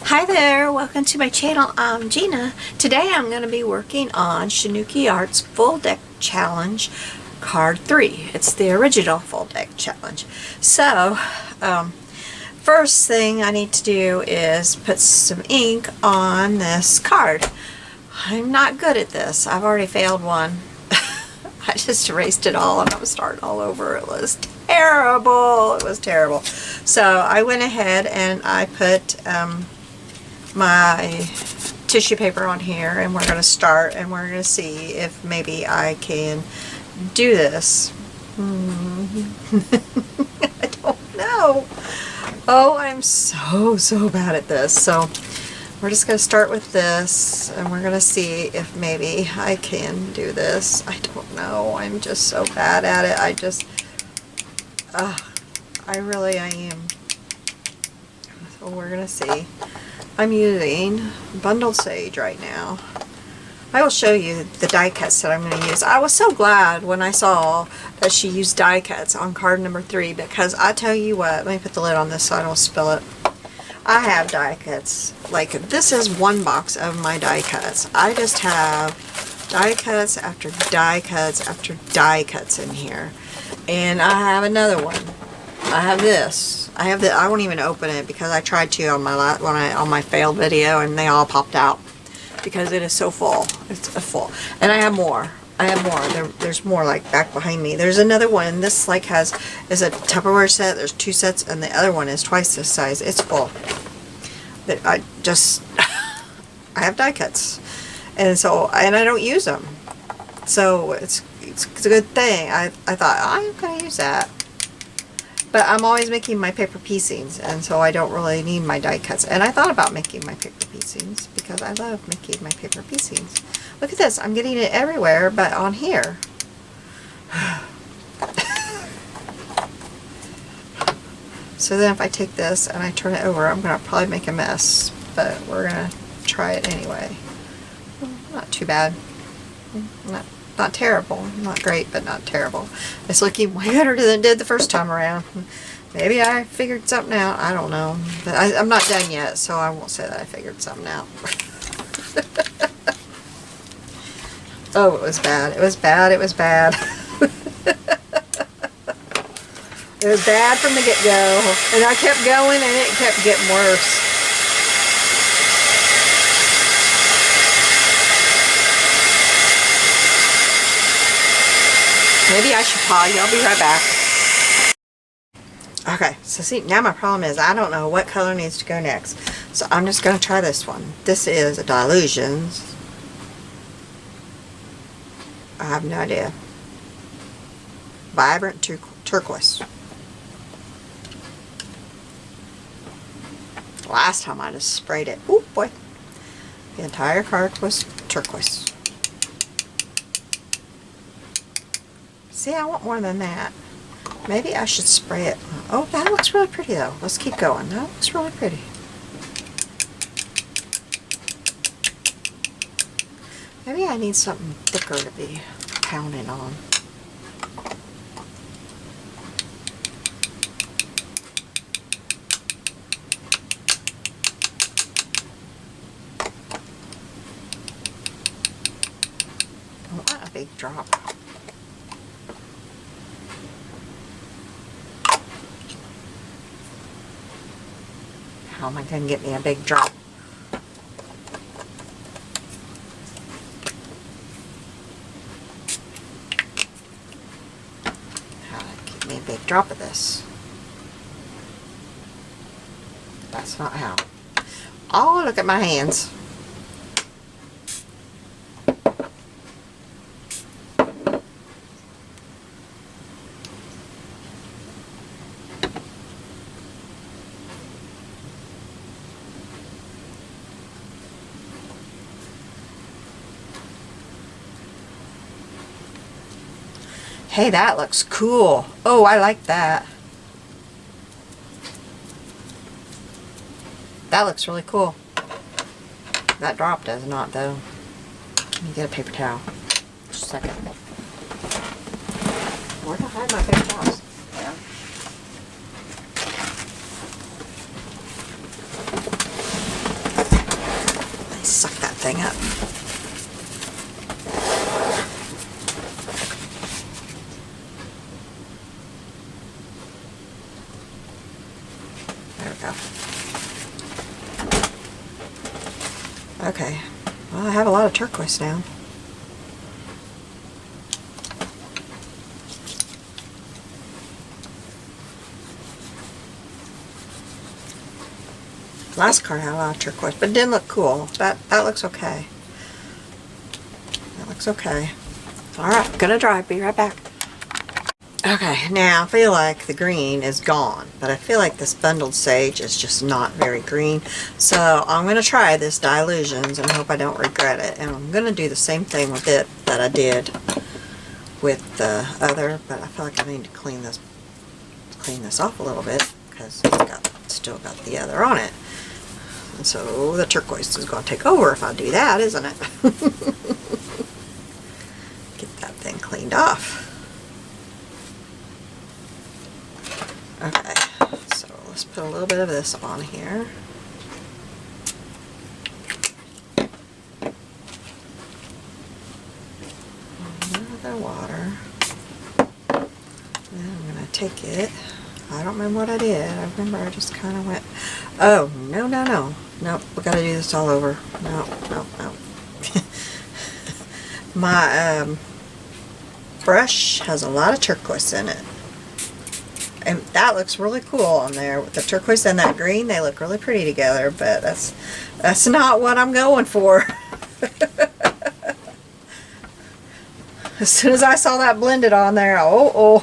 Hi there, welcome to my channel. I'm Gina. Today I'm going to be working on ShanoukiArt's Full Deck Challenge Card 3. It's the original Full Deck Challenge. So, first thing I need to do is put some ink on this card. I'm not good at this. I've already failed one. I just erased it all and I'm starting all over. It was terrible. It was terrible. So I went ahead and I put my tissue paper on here, and we're going to start and we're going to see if maybe I can do this. I don't know. Oh, I'm so bad at this. So we're just going to start with this and we're going to see if maybe I can do this. I don't know. I'm just so bad at it. I really am. So we're going to see. I'm using bundled sage right now. I will show you the die cuts that I'm going to use. I was so glad when I saw that she used die cuts on card number 3, because I tell you what, let me put the lid on this so I don't spill it. I have die cuts. Like, this is one box of my die cuts. I just have die cuts after die cuts after die cuts in here. And I have another one. I have this. I won't even open it because I tried to on my failed video and they all popped out because it is so full. It's full. And I have more. There's more like back behind me. There's another one. This like is a Tupperware set. There's 2 sets and the other one is twice this size. It's full. But I have die cuts. And I don't use them. So it's a good thing. I thought I'm going to use that. But I'm always making my paper piecings, and so I don't really need my die cuts. And I thought about making my paper piecings because I love making my paper piecings. Look at this. I'm getting it everywhere but on here. So then if I take this and I turn it over, I'm going to probably make a mess. But we're going to try it anyway. Not too bad. Not terrible. Not great, but not terrible. It's looking way better than it did the first time around. Maybe I figured something out. I don't know. But I'm not done yet, so I won't say that I figured something out. Oh, it was bad. It was bad. It was bad. It was bad from the get-go. And I kept going, and it kept getting worse. Maybe I should pause you. I'll be right back. Okay, so see, now my problem is I don't know what color needs to go next. So I'm just going to try this one. This is a Dilutions. I have no idea. Vibrant Turquoise. Last time I just sprayed it. Oh boy. The entire card was turquoise. See, I want more than that. Maybe I should spray it. Oh, that looks really pretty though. Let's keep going. That looks really pretty. Maybe I need something thicker to be pounding on. I want a big drop. How am I going to get me a big drop? How to get me a big drop of this? That's not how. Oh, look at my hands. Hey, that looks cool. Oh, I like that. That looks really cool. That drop does not, though. Let me get a paper towel. Just a second. Where did I hide my paper towels? Yeah. thing up. There we go. Okay, well, I have a lot of turquoise now. Last card had a lot of turquoise, but it didn't look cool. That looks okay. That looks okay. Alright, gonna dry. Be right back. Okay, now I feel like the green is gone, but I feel like this bundled sage is just not very green. So I'm gonna try this Dilutions and hope I don't regret it. And I'm gonna do the same thing with it that I did with the other, but I feel like I need to clean this off a little bit because it's still got the other on it. And so the turquoise is going to take over if I do that, isn't it? Get that thing cleaned off. Okay, so let's put a little bit of this on here. Another water. Then I'm going to take it. I don't remember what I did. I remember I just kind of went, oh, no. Nope, we got to do this all over. No. My brush has a lot of turquoise in it. And that looks really cool on there. With the turquoise and that green, they look really pretty together, but that's not what I'm going for. As soon as I saw that blended on there, oh.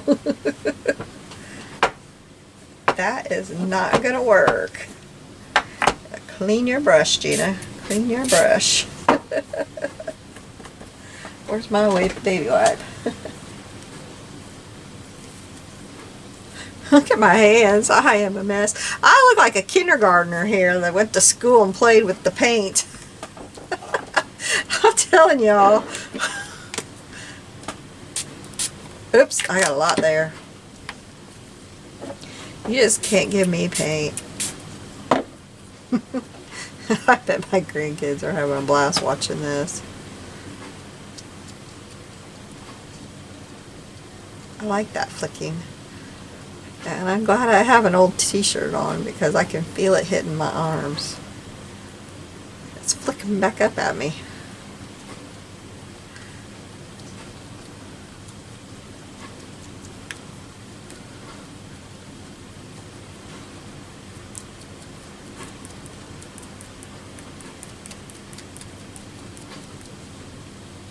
That is not going to work. Clean your brush, Gina. Clean your brush. Where's my baby wipe? Look at my hands. I am a mess. I look like a kindergartner here that went to school and played with the paint. I'm telling y'all. Oops, I got a lot there. You just can't give me paint. I bet my grandkids are having a blast watching this. I like that flicking. And I'm glad I have an old t-shirt on because I can feel it hitting my arms. It's flicking back up at me.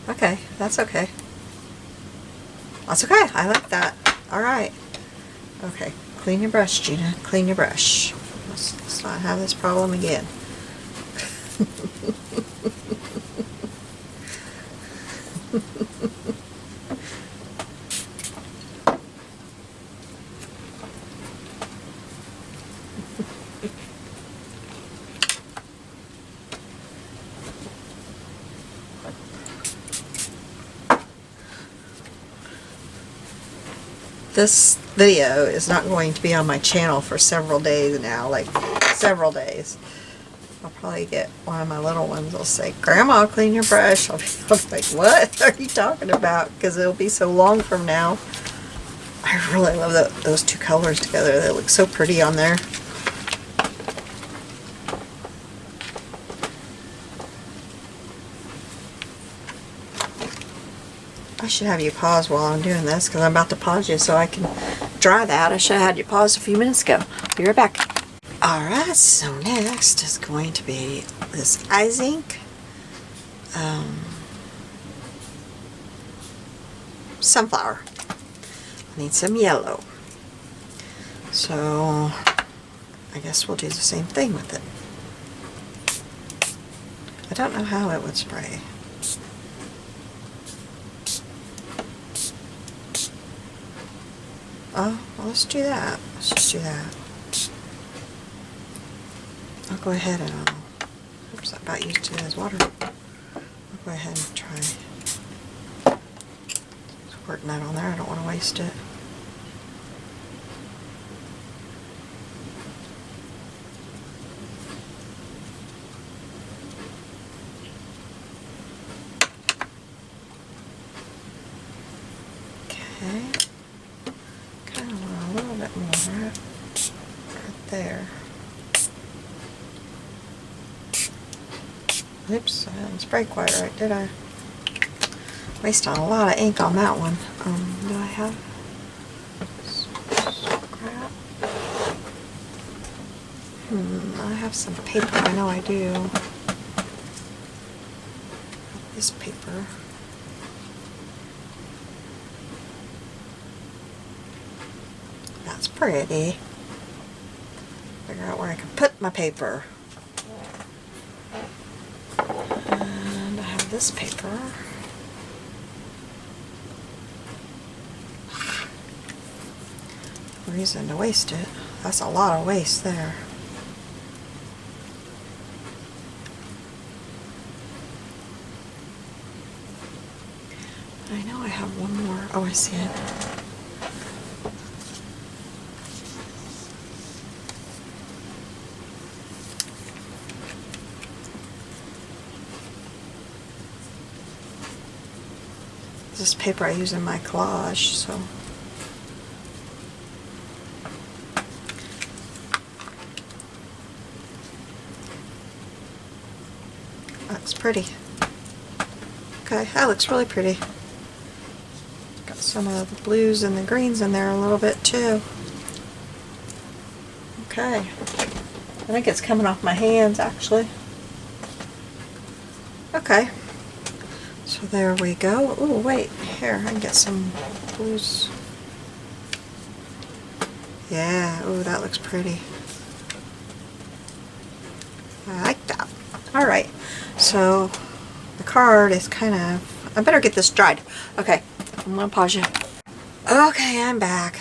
Okay, that's okay. That's okay, I like that. Alright. Okay, clean your brush, Gina. Clean your brush. Let's not have this problem again. This video is not going to be on my channel for several days now, like several days. I'll probably get one of my little ones will say, Grandma, clean your brush. I'll be like, what are you talking about? Because it'll be so long from now. I really love those two colors together. They look so pretty on there. I should have you pause while I'm doing this because I'm about to pause you so I can dry that. I should have had you pause a few minutes ago. Be right back. Alright, so next is going to be this Ice Ink Sunflower. I need some yellow. So I guess we'll do the same thing with it. I don't know how it would spray. Oh, well, let's do that. Let's just do that. I'll go ahead and oops, I about used it as water. I'll go ahead and try squirting that on there. I don't want to waste it. Oops, I didn't spray quite right, did I? Wasting a lot of ink on that one. Do I have scrap? I have some paper. I know I do. This paper. That's pretty. Figure out where I can put my paper. And I have this paper. No reason to waste it. That's a lot of waste there. I know I have one more. Oh, I see it. This paper I use in my collage, so. That's pretty. Okay, that looks really pretty. Got some of the blues and the greens in there a little bit too. Okay. I think it's coming off my hands actually. Okay. So there we go. Oh wait, here, I can get some blues. Yeah, oh that looks pretty. I like that. Alright, so the card is kind of, I better get this dried. Okay, I'm gonna pause you. Okay, I'm back.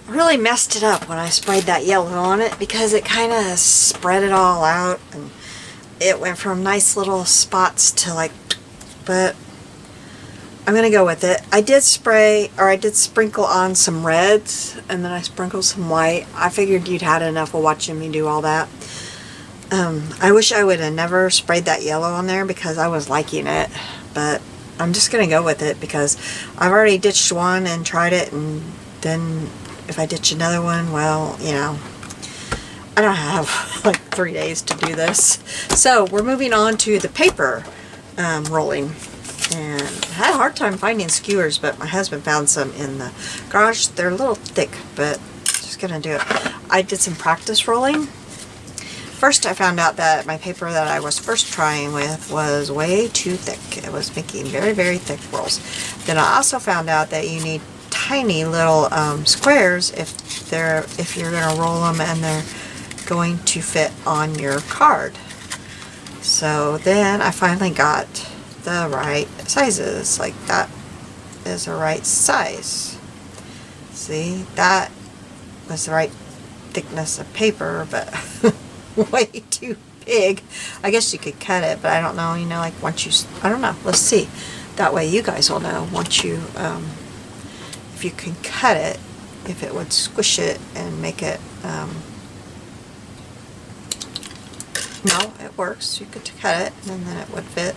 I really messed it up when I sprayed that yellow on it because it kind of spread it all out and it went from nice little spots to like, but I'm gonna go with it. I did spray, or I did sprinkle on some reds and then I sprinkled some white. I figured you'd had enough of watching me do all that. I wish I would have never sprayed that yellow on there because I was liking it, but I'm just gonna go with it because I've already ditched one and tried it, and then if I ditch another one, well, you know, I don't have like 3 days to do this. So we're moving on to the paper rolling, and I had a hard time finding skewers, but my husband found some in the garage. They're a little thick, but just gonna do it. I did some practice rolling. First I found out that my paper that I was first trying with was way too thick. It was making very, very thick rolls. Then I also found out that you need tiny little squares if you're going to roll them and they're going to fit on your card. So then I finally got the right sizes. Like that is the right size. See, that was the right thickness of paper, but way too big. I guess you could cut it, but I don't know, you know, like once you, I don't know, let's see. That way you guys will know once you, if you can cut it, if it would squish it and make it, no, it works. You could cut it and then it would fit.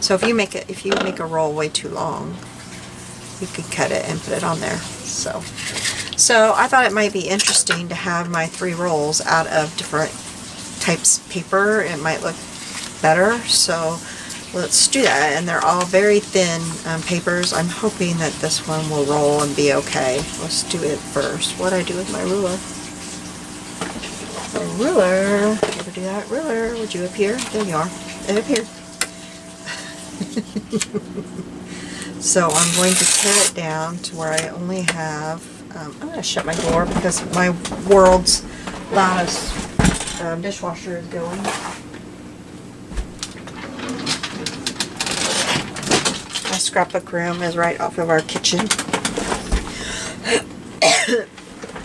So if you make a roll way too long, you could cut it and put it on there. So I thought it might be interesting to have my 3 rolls out of different types of paper. It might look better, so let's do that. And they're all very thin papers. I'm hoping that this one will roll and be okay. Let's do it first. What do I do with my ruler? A ruler. Ever do that? Ruler, would you appear? There you are. It appeared. So I'm going to tear it down to where I only have, I'm going to shut my door because my world's loudest dishwasher is going. My scrapbook room is right off of our kitchen.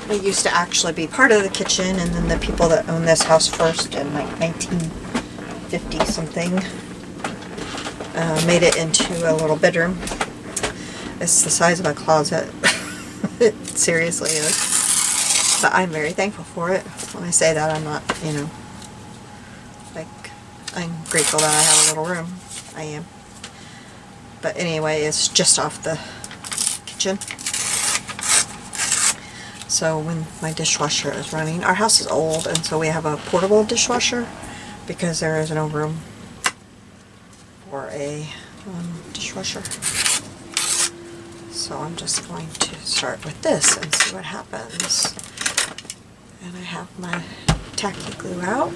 It used to actually be part of the kitchen, and then the people that owned this house first in like 1950 something made it into a little bedroom. It's the size of a closet. It seriously is. But I'm very thankful for it. When I say that, I'm not, you know, like, I'm grateful that I have a little room. I am. But anyway, it's just off the kitchen. So when my dishwasher is running, our house is old, and so we have a portable dishwasher because there is no room for a dishwasher. So I'm just going to start with this and see what happens. And I have my tacky glue out.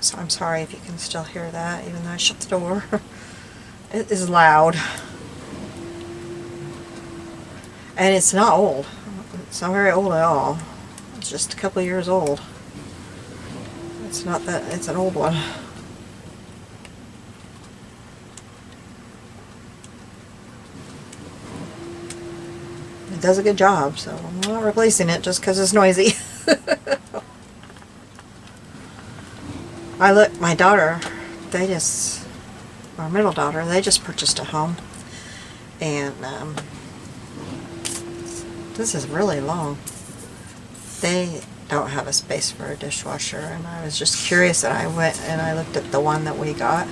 So I'm sorry if you can still hear that, even though I shut the door. It is loud. And it's not old. It's not very old at all. It's just a couple of years old. It's not that, it's an old one. It does a good job, so I'm not replacing it just because it's noisy. My daughter, our middle daughter, they just purchased a home. And this is really long. They don't have a space for a dishwasher, and I was just curious, and I went and I looked at the one that we got.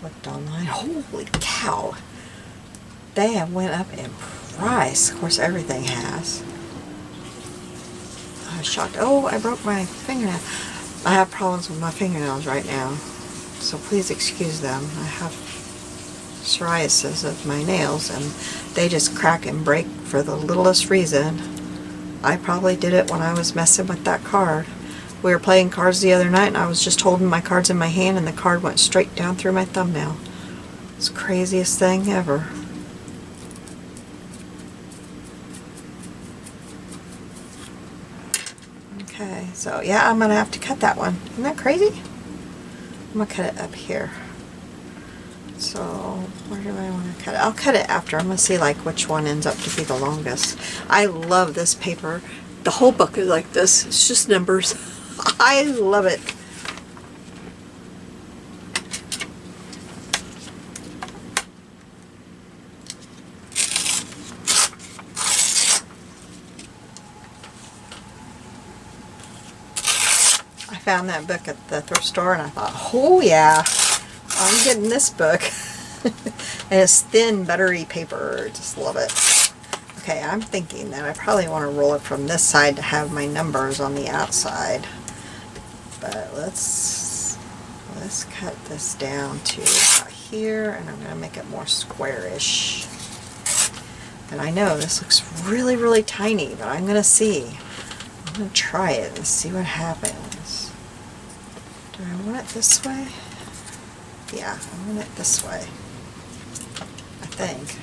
Looked online. Holy cow! They have went up in price. Of course, everything has. I was shocked. Oh, I broke my fingernail. I have problems with my fingernails right now, so please excuse them. I have psoriasis of my nails, and they just crack and break for the littlest reason. I probably did it when I was messing with that card. We were playing cards the other night, and I was just holding my cards in my hand, and the card went straight down through my thumbnail. It's the craziest thing ever. Okay, so yeah, I'm going to have to cut that one. Isn't that crazy? I'm going to cut it up here. So, where do I want to cut it? I'll cut it after. I'm going to see like which one ends up to be the longest. I love this paper. The whole book is like this. It's just numbers. I love it. I found that book at the thrift store and I thought, oh yeah, I'm getting this book. And it's thin, buttery paper. Just love it. Okay, I'm thinking that I probably want to roll it from this side to have my numbers on the outside. But let's cut this down to about here, and I'm going to make it more squarish. And I know this looks really, really tiny, but I'm going to see. I'm going to try it and see what happens. Do I want it this way? Yeah, I want it this way. I think.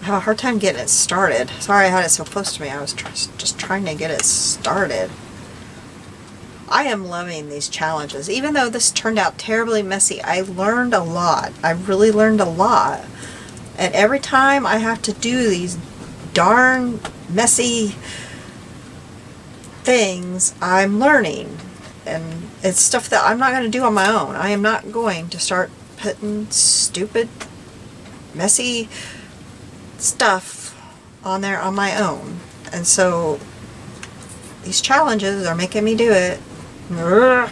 I have a hard time getting it started. Sorry I had it so close to me. I was just trying to get it started. I am loving these challenges. Even though this turned out terribly messy, I learned a lot. I really learned a lot. And every time I have to do these darn messy things, I'm learning. And it's stuff that I'm not going to do on my own. I am not going to start putting stupid, messy stuff on there on my own. And so these challenges are making me do it. And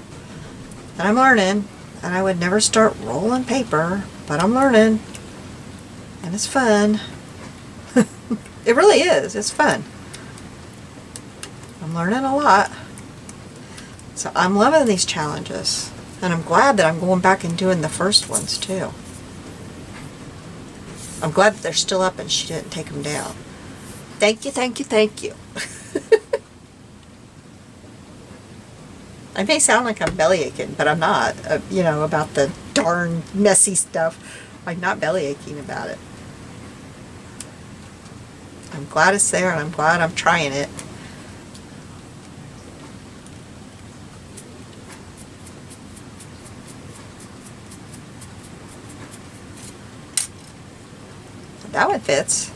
I'm learning. And I would never start rolling paper, but I'm learning. And it's fun. It really is. It's fun. I'm learning a lot. So I'm loving these challenges. And I'm glad that I'm going back and doing the first ones too. I'm glad that they're still up and she didn't take them down. Thank you, thank you, thank you. I may sound like I'm belly aching, but I'm not. You know, about the darn messy stuff. I'm not belly aching about it. I'm glad it's there, and I'm glad I'm trying it. That one fits.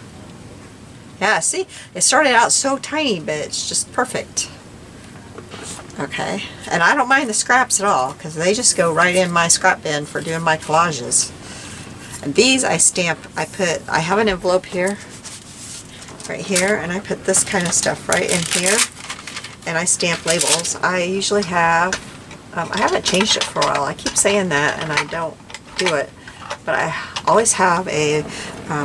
Yeah, see? It started out so tiny, but it's just perfect. Okay. And I don't mind the scraps at all, because they just go right in my scrap bin for doing my collages. And these I stamp. I have an envelope here, right here, and I put this kind of stuff right in here. And I stamp labels. I usually have, I haven't changed it for a while. I keep saying that, and I don't do it. But I always have a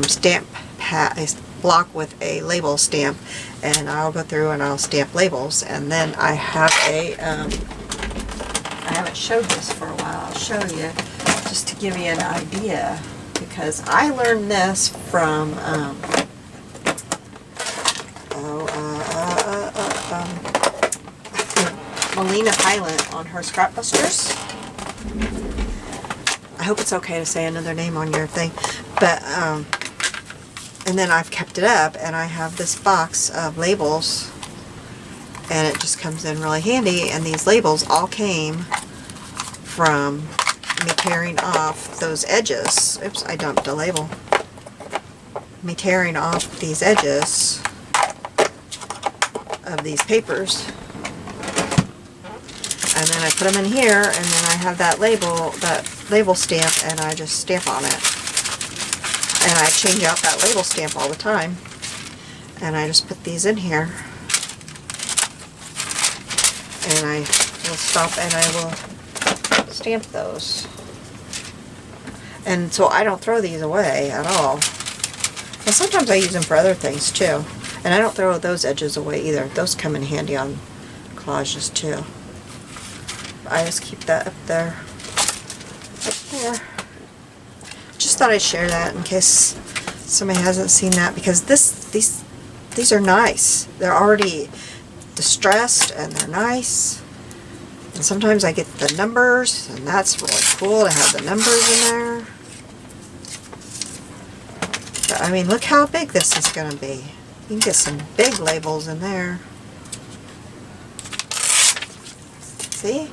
stamp pad, block with a label stamp, and I'll go through and I'll stamp labels. And then I have a, I haven't showed this for a while, I'll show you just to give you an idea, because I learned this from Melina Highland on her Scrapbusters. I hope it's okay to say another name on your thing, but and then I've kept it up, and I have this box of labels, and it just comes in really handy. And these labels all came from me tearing off those edges. Oops, I dumped a label. Me tearing off these edges of these papers, and then I put them in here, and then I have that label stamp, and I just stamp on it. And I change out that label stamp all the time, and I just put these in here, and I will stop and I will stamp those. And so I don't throw these away at all. And sometimes I use them for other things too. And I don't throw those edges away either. Those come in handy on collages too. I just keep that up there. Up there. Just thought I'd share that in case somebody hasn't seen that, because these are nice. They're already distressed and they're nice. And sometimes I get the numbers, and that's really cool to have the numbers in there. But, I mean, look how big this is going to be. You can get some big labels in there. See?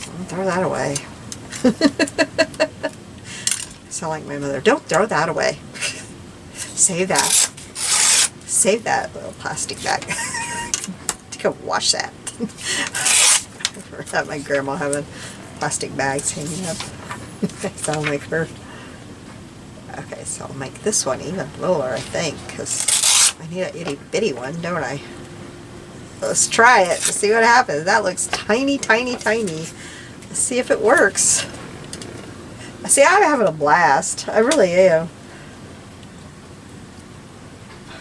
Don't throw that away. Sound like my mother. Don't throw that away. Save that. Save that little plastic bag. To go wash that. I remember my grandma having plastic bags hanging up. I sound like her. Okay, so I'll make this one even littler, I think, because I need an itty bitty one, don't I? Let's try it to see what happens. That looks tiny, tiny, tiny. Let's see if it works. See, I'm having a blast. I really am.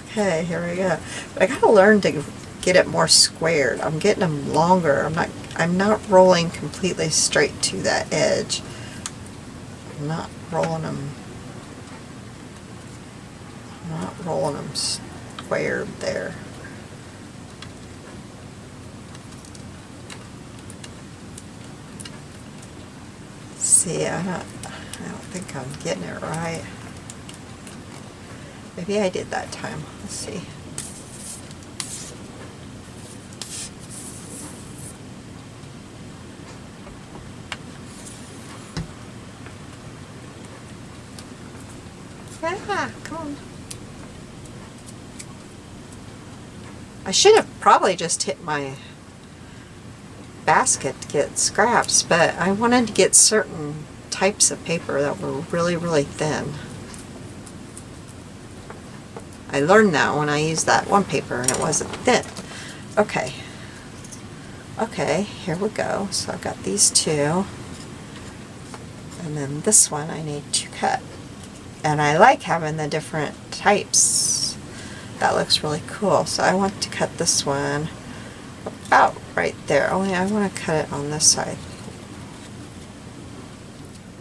Okay, here we go. But I gotta learn to get it more squared. I'm getting them longer. I'm not rolling completely straight to that edge. I'm not rolling them. I'm not rolling them squared there. See, I don't think I'm getting it right. Maybe I did that time. Let's see. Yeah, come on. I should have probably just hit my basket to get scraps, but I wanted to get certain types of paper that were really, really thin. I learned that when I used that one paper and it wasn't thin. Okay. Okay, here we go. So I've got these two. And then this one I need to cut. And I like having the different types. That looks really cool. So I want to cut this one about right there. Only I want to cut it on this side.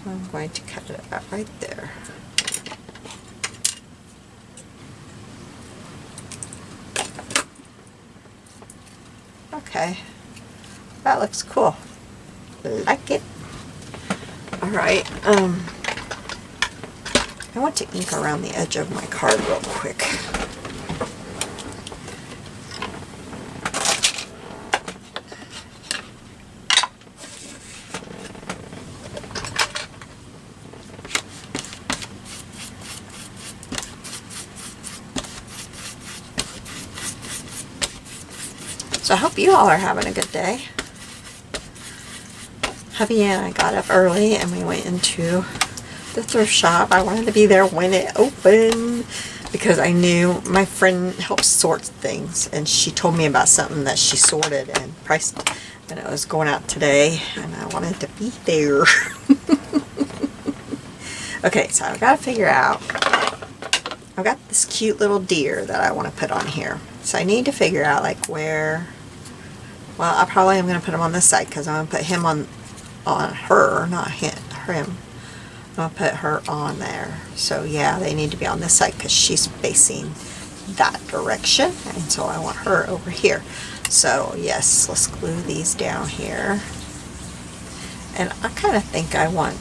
I'm going to cut it about right there. Okay, that looks cool. Like it. Alright, I want to ink around the edge of my card real quick. So I hope you all are having a good day. Hubby and I got up early and we went into the thrift shop. I wanted to be there when it opened because I knew my friend helps sort things, and she told me about something that she sorted and priced, and it was going out today, and I wanted to be there. Okay, so I've got to figure out I've got this cute little deer that I want to put on here. So I need to figure out like where, well, I probably am going to put him on this side because I'm going to put him on her, not him. I'm going to put her on there. So yeah, they need to be on this side because she's facing that direction. And so I want her over here. So yes, let's glue these down here. And I kind of think I want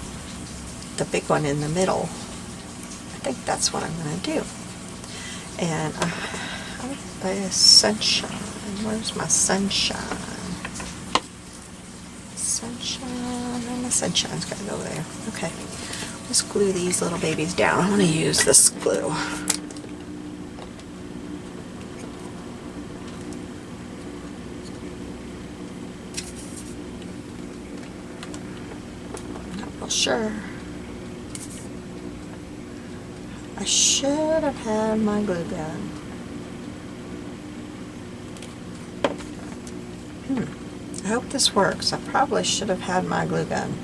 the big one in the middle. I think that's what I'm going to do. And sunshine. Where's my sunshine? Sunshine. Oh, my sunshine's got to go there. Okay. Let's glue these little babies down. I'm going to use this glue. Sure. I should have had my glue gun. I hope this works. I probably should have had my glue gun.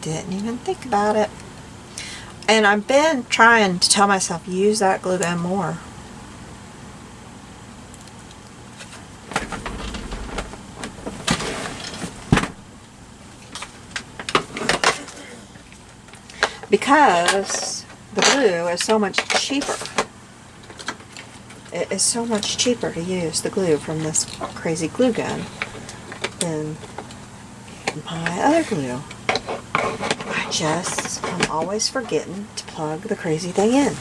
Didn't even think about it. And I've been trying to tell myself, use that glue gun more. Because the glue is so much cheaper. It is so much cheaper to use the glue from this crazy glue gun than my other glue. I'm always forgetting to plug the crazy thing in.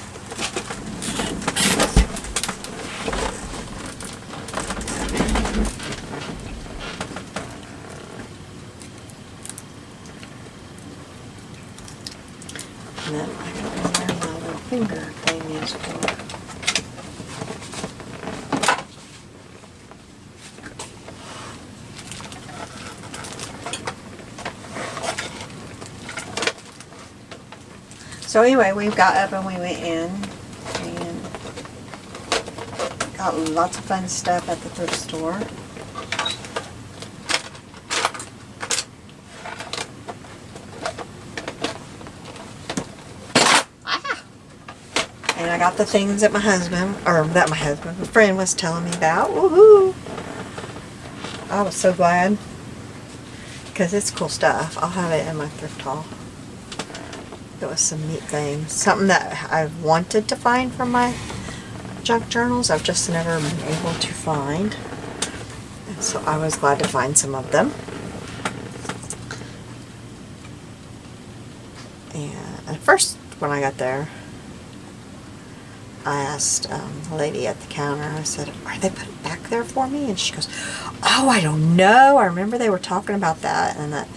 And then I don't know where my little finger thing is for. So anyway, we got up and we went in and got lots of fun stuff at the thrift store. And I got the things that my friend was telling me about. Woohoo! I was so glad because it's cool stuff. I'll have it in my thrift haul. It was some neat things. Something that I've wanted to find from my junk journals. I've just never been able to find. And so I was glad to find some of them. And at first, when I got there, I asked the lady at the counter, I said, are they put it back there for me? And she goes, oh, I don't know. I remember they were talking about that and that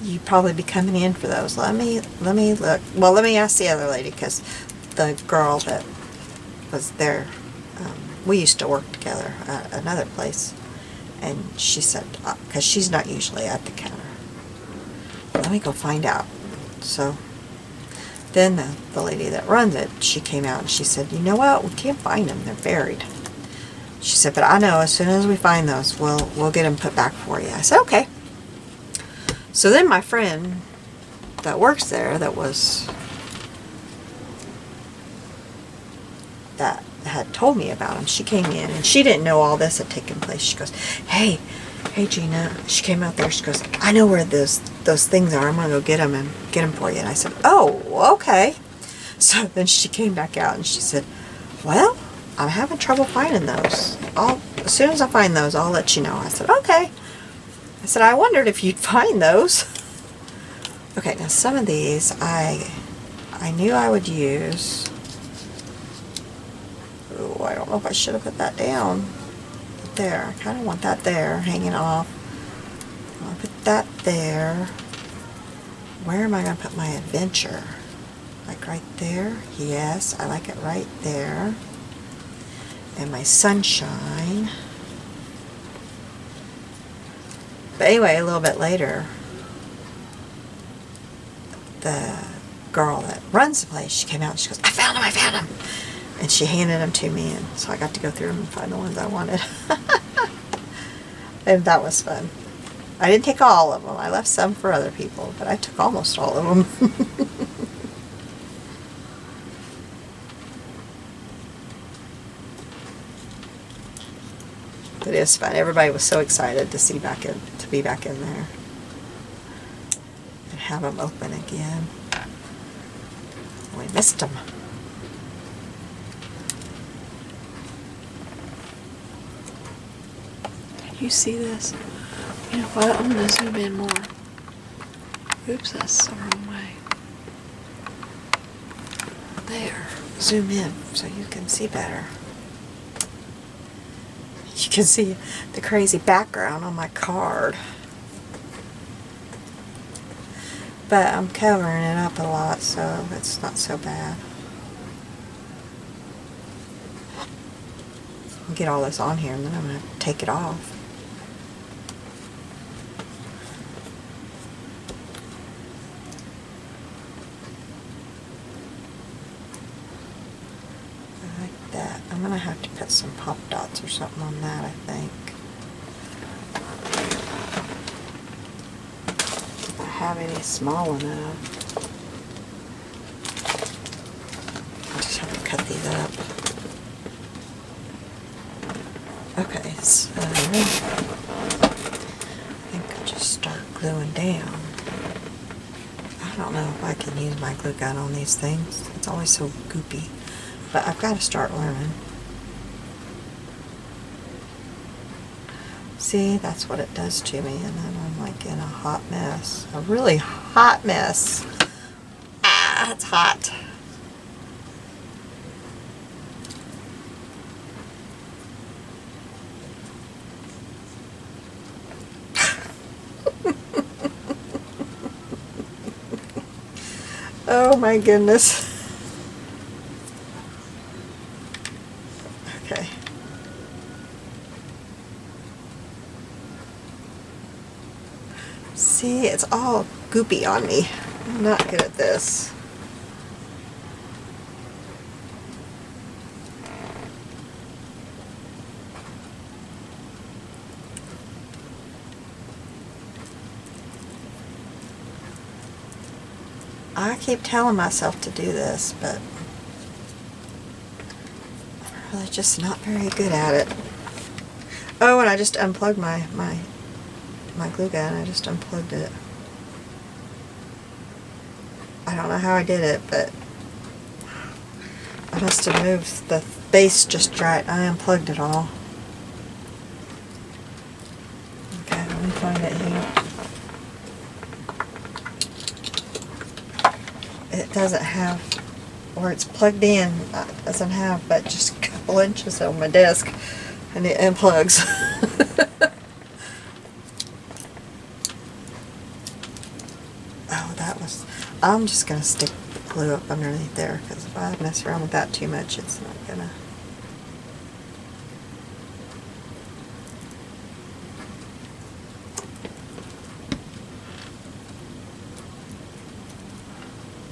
you'd probably be coming in for those. Let me look. Well, let me ask the other lady because the girl that was there, we used to work together at another place. And she said, because she's not usually at the counter. Let me go find out. So then the lady that runs it, she came out and she said, you know what? We can't find them. They're buried. She said, but I know as soon as we find those, we'll get them put back for you. I said, okay. So then my friend that works there that had told me about them, she came in and she didn't know all this had taken place. She goes, hey Gina, she came out there, she goes, I know where those things are. I'm going to go get them for you. And I said, oh, okay. So then she came back out and she said, well, I'm having trouble finding those. As soon as I find those, I'll let you know. I said, okay. I said, I wondered if you'd find those. Okay, now some of these I knew I would use. Oh, I don't know if I should have put that down. But there, I kind of want that there, hanging off. I'll put that there. Where am I going to put my adventure? Like right there? Yes, I like it right there. And my sunshine. But anyway, a little bit later, the girl that runs the place, she came out and she goes, I found him. And she handed them to me, and so I got to go through them and find the ones I wanted. And that was fun. I didn't take all of them. I left some for other people, but I took almost all of them. But it was fun. Everybody was so excited to be back in there and have them open again. We missed them. Can you see this? You know what? I'm going to zoom in more. Oops, that's the wrong way. There. Zoom in so you can see better. You can see the crazy background on my card. But I'm covering it up a lot, so it's not so bad. I'll get all this on here and then I'm going to take it off. Like that. I'm going to have to put some pop dots or something on that, I think. If I have any small enough. I'll just have to cut these up. Okay, so I think I'll just start gluing down. I don't know if I can use my glue gun on these things. It's always so goopy. But I've got to start learning. See, that's what it does to me, and then I'm like in a hot mess. A really hot mess. Ah, it's hot. Oh my goodness. Okay. See, it's all goopy on me. I'm not good at this. I keep telling myself to do this, but I'm really just not very good at it. Oh, and I just unplugged my glue gun. I just unplugged it. I don't know how I did it, but I must have moved the base just right. I unplugged it all. Okay, let me find it here. It doesn't have, where it's plugged in, it doesn't have but just a couple inches on my desk, and it unplugs. Oh, that was, I'm just going to stick glue up underneath there, because if I mess around with that too much, it's not going to.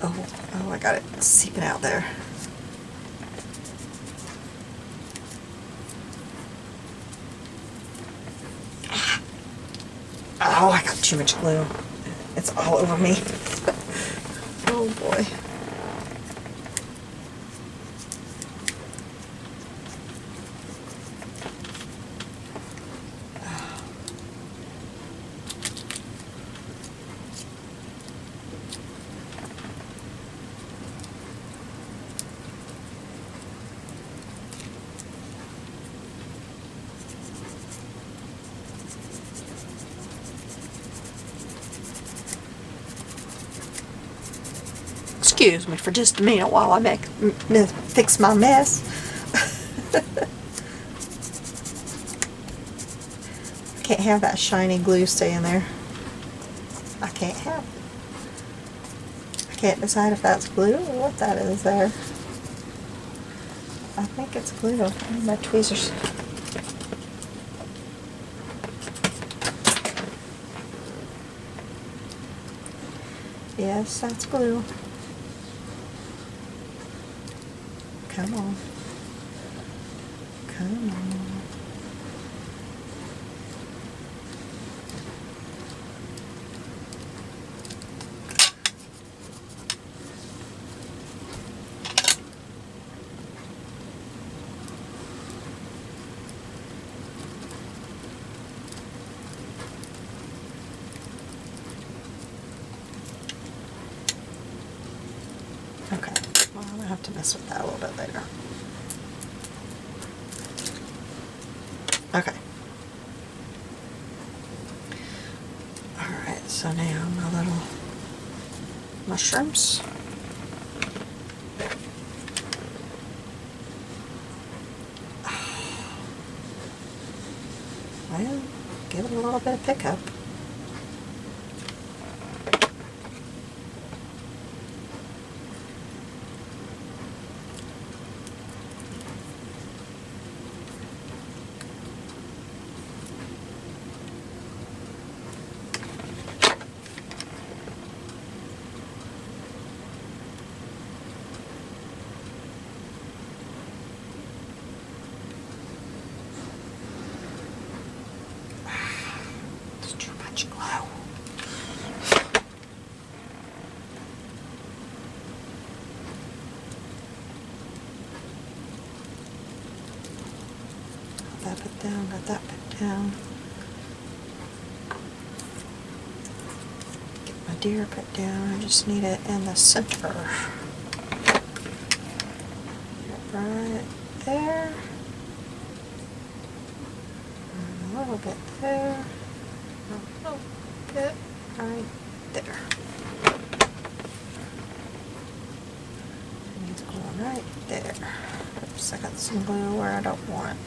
Oh, I got it seeping out there. Oh, I got too much glue. It's all over me. Oh boy. Excuse me for just a minute while I fix my mess. I can't have that shiny glue staying there. I can't have it. I can't decide if that's glue or what that is there. I think it's glue. My tweezers. Yes, that's glue. Come on. Come on. Okay, well, I'm gonna have to mess with that a little bit later. Okay. Alright, so now my little mushrooms. Well, give it a little bit of pickup. It's too much glue. Got that put down, got that put down. Get my deer put down, I just need it in the center. Right there. And a little bit there. A little bit right there. It needs glue right there. Oops, I got some glue where I don't want it.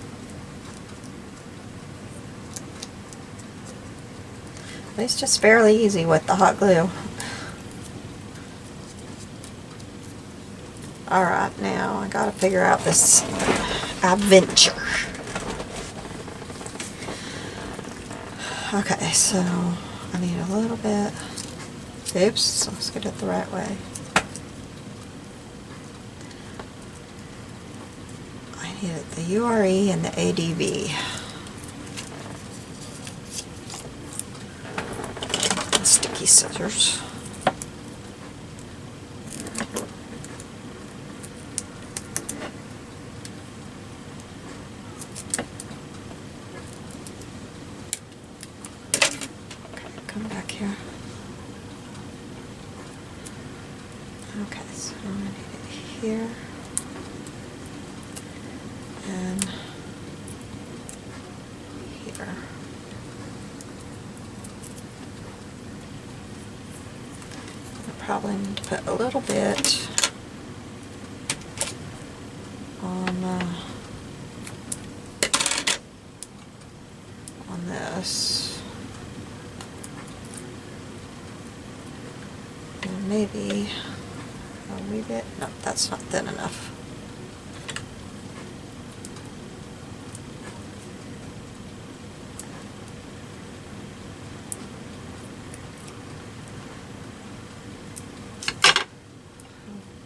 At least it's fairly easy with the hot glue. Alright, now I gotta figure out this adventure. Okay, so I need a little bit. Oops, let's get it the right way. I needed the URE and the ADV. And sticky scissors. Come back here. Okay, so I'm going to need it here. And here. I probably need to put a little bit on this. And maybe a wee bit. No, that's not thin enough.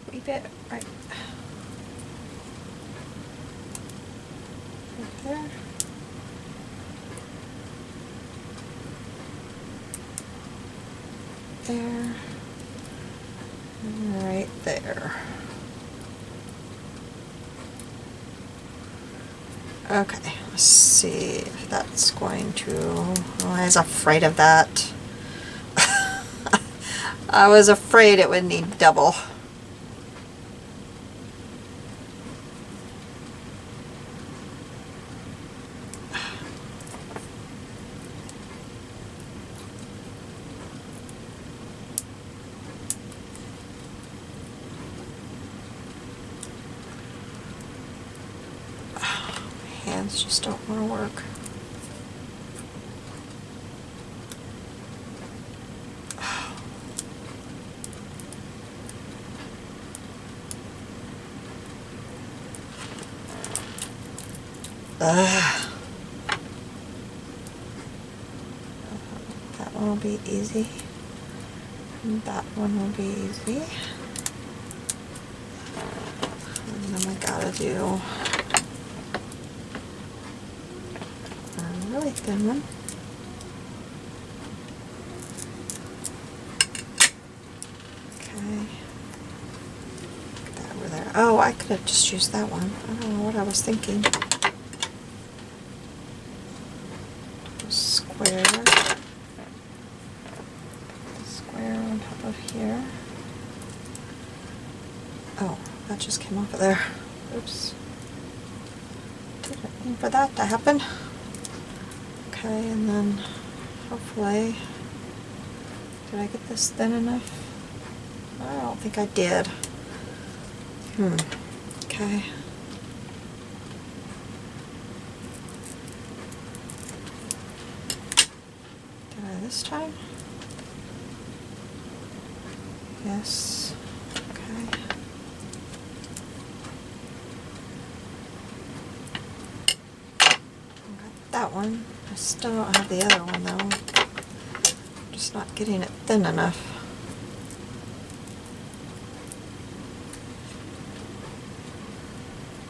A wee bit right there. There. And right there. Okay, let's see if that's going to... Oh, I was afraid of that. I was afraid it would need double. Hands just don't want to work. That one will be easy. And that one will be easy. And then we gotta do really thin one. Okay. Put that over there. Oh, I could have just used that one. I don't know what I was thinking. Square. Square on top of here. Oh, that just came off of there. Oops. Didn't mean for that to happen. Okay, and then hopefully, did I get this thin enough? I don't think I did. Okay. Did I this time? Yes. Okay. That one. I still don't have the other one though. I'm just not getting it thin enough.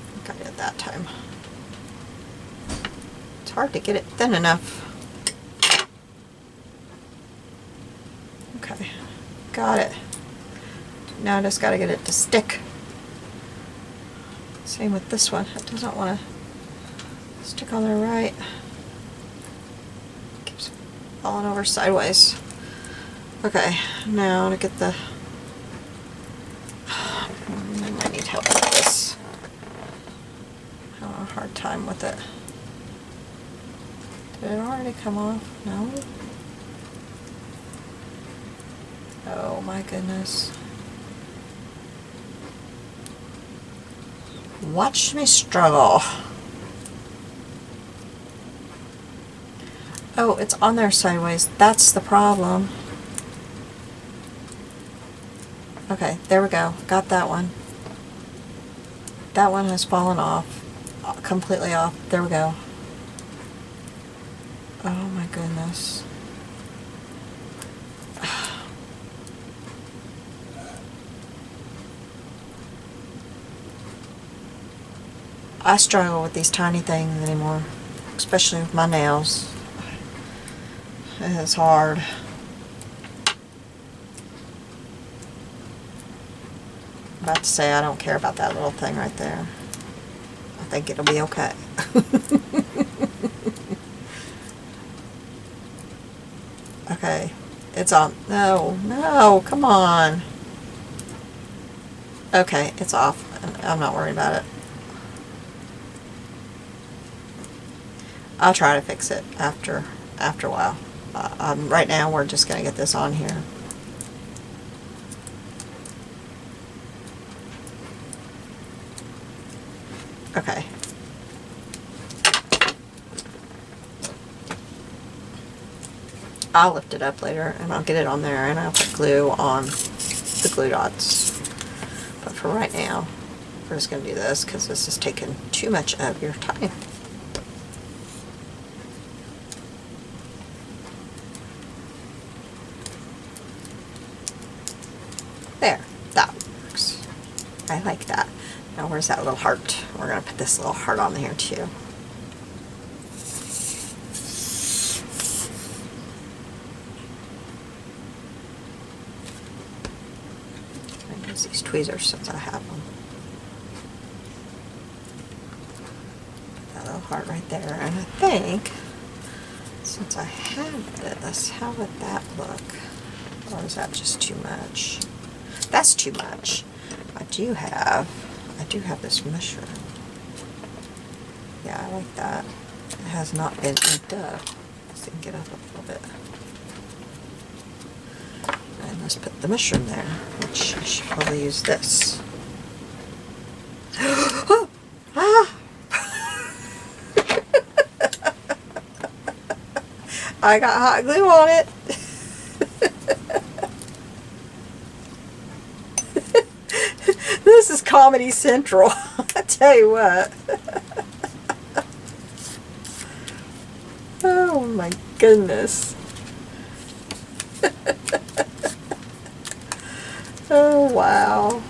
I think I did that time. It's hard to get it thin enough. Okay, got it. Now I just got to get it to stick. Same with this one. It doesn't want to stick on there right. Keeps falling over sideways. Okay, now to get the... I might need help with this. I'm having a hard time with it. Did it already come off? No? Oh my goodness. Watch me struggle. Oh, it's on there sideways. That's the problem. Okay, there we go. Got that one. That one has fallen off. Completely off. There we go. Oh my goodness. I struggle with these tiny things anymore, especially with my nails. It is hard. I'm about to say I don't care about that little thing right there. I think it'll be okay. Okay, it's on. No, no, come on. Okay, it's off. I'm not worried about it. I'll try to fix it after a while. Right now we're just going to get this on here. Okay. I'll lift it up later and I'll get it on there and I'll put glue on the glue dots. But for right now, we're just going to do this because this is taking too much of your time. There, that works. I like that. Now where's that little heart? We're going to put this little heart on here too. I use these tweezers since I have them. Put that little heart right there. And I think, since I have this, how would that look? Or is that just too much? That's too much. I do have this measure. Yeah, I like that. It has not been inked up. Let's see if I can get up a little bit. And let's put the mushroom there, which I should probably use this. Oh! Ah! I got hot glue on it. This is Comedy Central. I tell you what. Oh my goodness. Oh wow.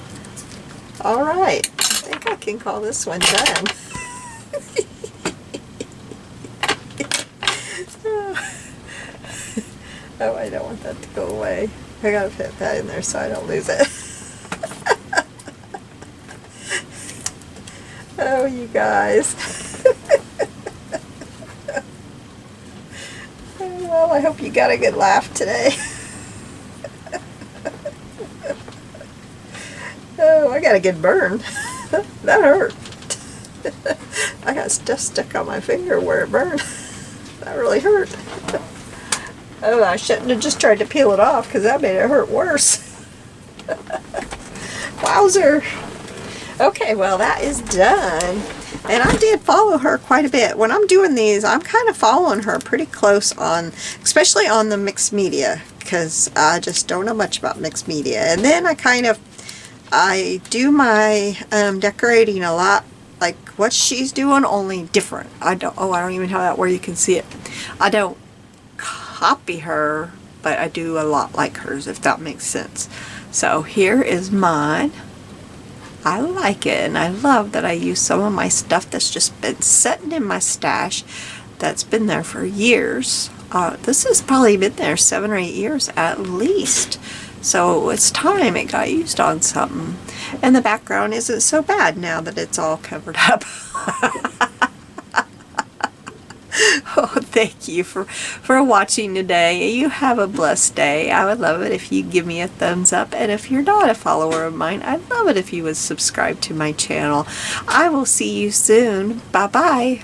Alright. I think I can call this one done. Oh, I don't want that to go away. I gotta fit that in there so I don't lose it. Oh, you guys. Well, I hope you got a good laugh today. Oh, I got a good burn. That hurt. I got stuff stuck on my finger where it burned. That really hurt. Oh, I shouldn't have just tried to peel it off because that made it hurt worse. Wowzer. Okay, well that is done. And I did follow her quite a bit. When I'm doing these, I'm kind of following her pretty close on, especially on the mixed media, because I just don't know much about mixed media. And then I do my decorating a lot like what she's doing, only different. I don't even have that where you can see it. I don't copy her, but I do a lot like hers, if that makes sense. So here is mine. I like it, and I love that I use some of my stuff that's just been sitting in my stash that's been there for years. This has probably been there 7 or 8 years at least. So it's time it got used on something. And the background isn't so bad now that it's all covered up. Oh, thank you for watching today. You have a blessed day. I would love it if you give me a thumbs up. And if you're not a follower of mine, I'd love it if you would subscribe to my channel. I will see you soon. Bye-bye.